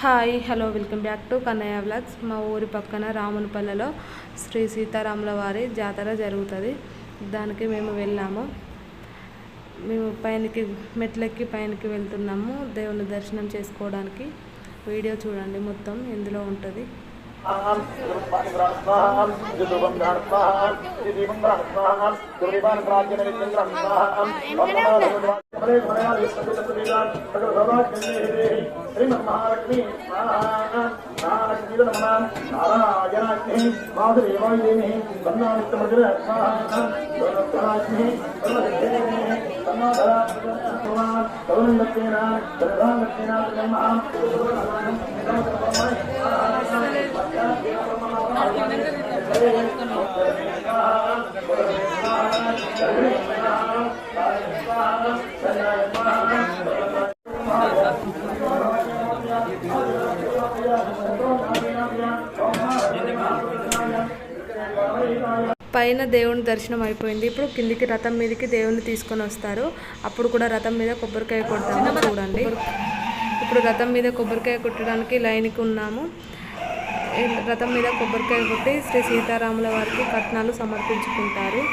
Hi hello welcome back to Kannayya vlogs. మా ఊరి పక్కన రామునిపల్లెలో శ్రీ సీతారాముల వారి జాతర జరుగుతుంది. దానికి మేము వెళ్ళాము. మేము పైనకి మెట్లెక్కి పైనకి వెళ్తున్నాము దేవుని దర్శనం చేసుకోవడానికి. వీడియో చూడండి, మొత్తం ఇందులో ఉంటుంది. పైన దేవుని దర్శనం అయిపోయింది. ఇప్పుడు కిందికి రథం మీదకి దేవుని తీసుకొని వస్తారు. అప్పుడు కూడా రథం మీద కొబ్బరికాయ కొడతాము. చూడండి, ఇప్పుడు రథం మీద కొబ్బరికాయ కొట్టడానికి లైన్కి ఉన్నాము. రథం మీద కొబ్బరికాయ కొట్టి శ్రీ సీతారాముల వారికి కట్నాలు సమర్పించుకుంటారు.